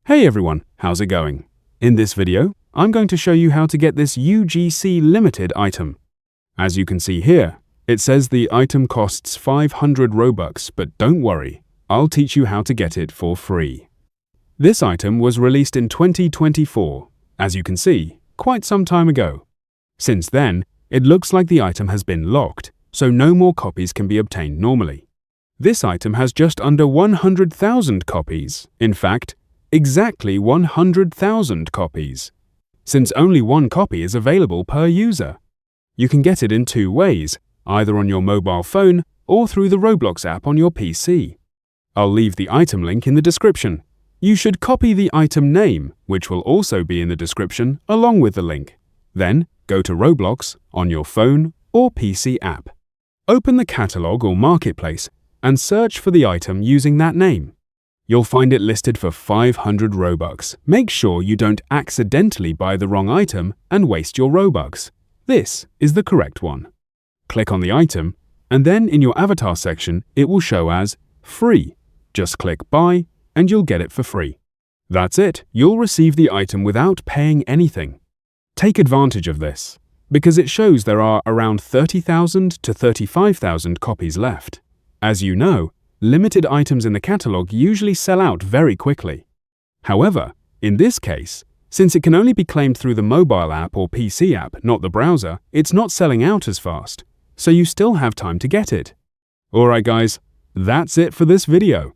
Hey everyone, how's it going? In this video, I'm going to show you how to get this UGC limited item. As you can see here, it says the item costs 500 Robux, but don't worry, I'll teach you how to get it for free. This item was released in 2024, as you can see, quite some time ago. Since then, it looks like the item has been locked, so no more copies can be obtained normally. This item has just under 100,000 copies, in fact, exactly 100,000 copies, since only one copy is available per user. You can get it in two ways, either on your mobile phone or through the Roblox app on your PC. I'll leave the item link in the description. You should copy the item name, which will also be in the description, along with the link. Then, go to Roblox on your phone or PC app. Open the catalog or marketplace and search for the item using that name. You'll find it listed for 500 Robux. Make sure you don't accidentally buy the wrong item and waste your Robux. This is the correct one. Click on the item, and then in your avatar section, it will show as free. Just click buy, and you'll get it for free. That's it. You'll receive the item without paying anything. Take advantage of this, because it shows there are around 30,000 to 35,000 copies left. As you know, limited items in the catalog usually sell out very quickly. However, in this case, since it can only be claimed through the mobile app or PC app, not the browser, it's not selling out as fast, so you still have time to get it. Alright guys, that's it for this video.